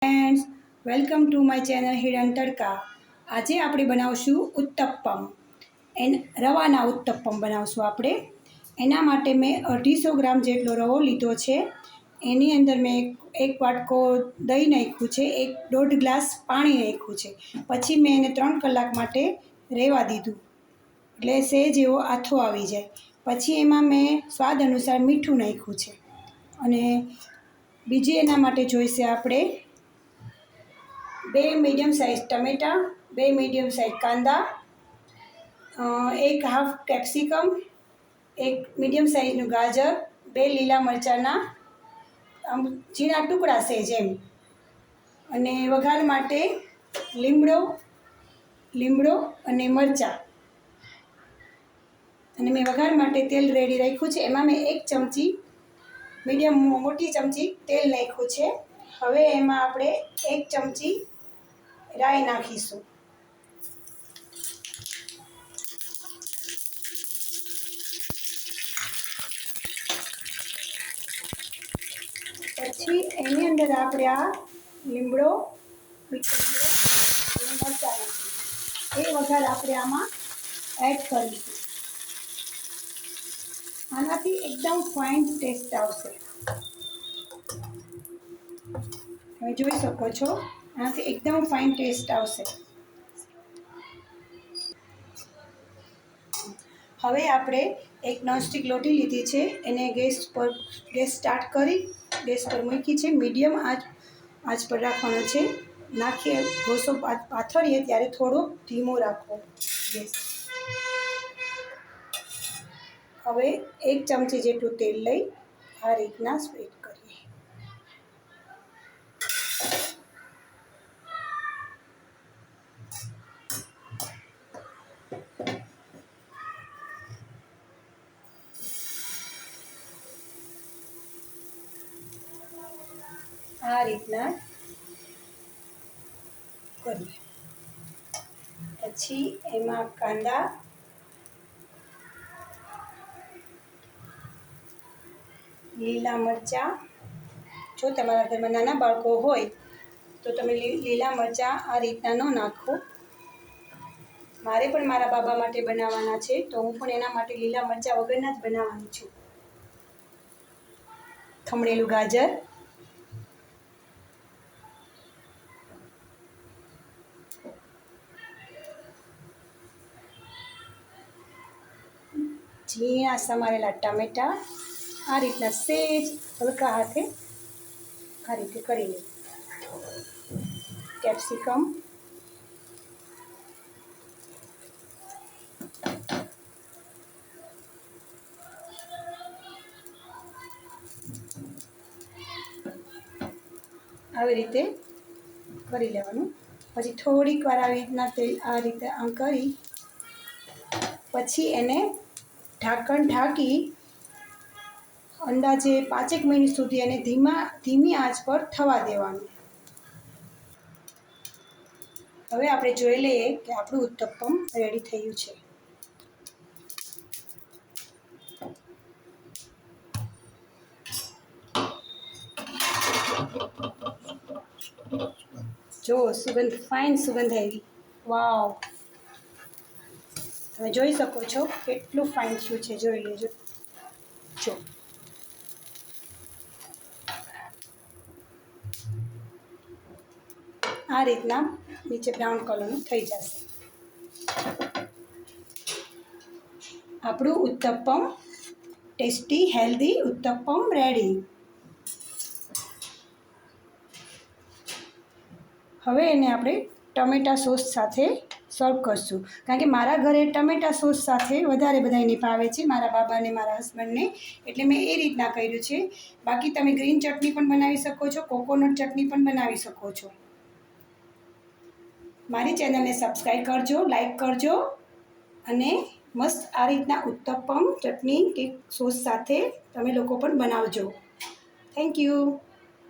Friends, welcome to my channel hidden તડકા. આજે આપણે બનાવશું ઉત્તપ્પમ. રવાના ઉત્તપ્પમ બનાવશું આપણે. એના માટે મેં 250 ગ્રામ જેટલો રવો લીધો છે. એની અંદર મેં એક વાટકો દહીં નાખ્યું છે, 1.5 ગ્લાસ પાણી નાખ્યું છે. પછી મેં એને 3 કલાક માટે રહેવા દીધું, એટલે સહેજ એવો આથો આવી જાય. પછી એમાં મેં સ્વાદ અનુસાર મીઠું નાખ્યું છે. અને બીજી એના માટે જોઈશે આપણે 2 મીડિયમ સાઇઝ ટમેટાં, 2 મીડિયમ સાઇઝ કાંદા, 1 હાફ કેપ્સિકમ, 1 મીડિયમ સાઇઝનું ગાજર, 2 લીલા મરચાંના ઝીણા ટુકડા છે જેમ, અને વઘાર માટે લીમડો અને મરચાં. અને મેં વઘાર માટે તેલ રેડી રાખ્યું છે. એમાં મેં 1 ચમચી મોટી ચમચી તેલ નાખ્યું છે. હવે એમાં આપણે 1 ચમચી રાઈ નાખીશું. પછી એની અંદર આપણે આ લીમડો, મીઠો અને મરચાં નાખીશું. એ વઘાર આપણે આમાં એડ કરીશું. આનાથી એકદમ ફાઇન ટેસ્ટ આવશે. તમે જોઈ શકો છો, આનાથી એકદમ ફાઇન ટેસ્ટ આવશે. હવે આપણે એક નોનસ્ટિક લોટી લીધી છે. એને ગેસ સ્ટાર્ટ કરી ગેસ પર મૂકી છે. મીડિયમ આંચ પર રાખવાનો છે. નાખીએ ઢોસો પાથરીએ ત્યારે થોડો ધીમો રાખવો ગેસ. હવે 1 ચમચી જેટલું તેલ લઈ આ રીતના સ્પ્રેડ કરીએ. આ રીતના કરીએ. પછી એમાં કાંદા, લીલા મરચાં, જો તમારા ઘરમાં નાના બાળકો હોય તો તમે લીલા મરચાં આ રીતના ન નાખો. મારે પણ મારા બાબા માટે બનાવવાના છે, તો હું પણ એના માટે લીલા મરચાં વગરના જ બનાવવાની છું. ખમણેલું ગાજર, ઝીણા સમારેલા ટામેટાં, આ રીતના સહેજ હલકા હાથે આ રીતે કરી લે. કેપ્સિકમ, આવી રીતે કરી લેવાનું. પછી થોડીક વાર આવી રીતના આ રીતે આમ કરી પછી એને ઢાંકણ ઢાંકી અંદાજે 5 મિનિટ સુધી એને ધીમી આંચ પર થવા દેવાનું. હવે આપણે જોઈ લઈએ કે આપણું ઉત્તપ્પમ રેડી થયું છે. જો સુગંધ, ફાઇન સુગંધ આવી. વાવ, તમે જોઈ શકો છો કેટલું ફાઇન થયું છે. જોઈ લેજો. જો આ રીતના નીચે બ્રાઉન કલરનું થઈ જશે. આપણું ઉત્તપ્પમ, ટેસ્ટી હેલ્ધી ઉત્તપ્પમ રેડી. હવે એને આપણે ટમેટા સોસ સાથે સર્વ કરશું. કારણ કે મારા ઘરે ટમેટા સોસ સાથે વધારે બધાને ભાવે છે, મારા બાબાને, મારા હસબન્ડને, એટલે મેં એ રીતના કર્યું છે. બાકી તમે ગ્રીન ચટણી પણ બનાવી શકો છો, કોકોનટ ચટણી પણ બનાવી શકો છો. મારી ચેનલને સબસ્ક્રાઈબ કરજો, લાઈક કરજો, અને મસ્ત આ રીતના ઉત્તપ્પમ ચટણી કે સોસ સાથે તમે લોકો પણ બનાવજો. Thank you.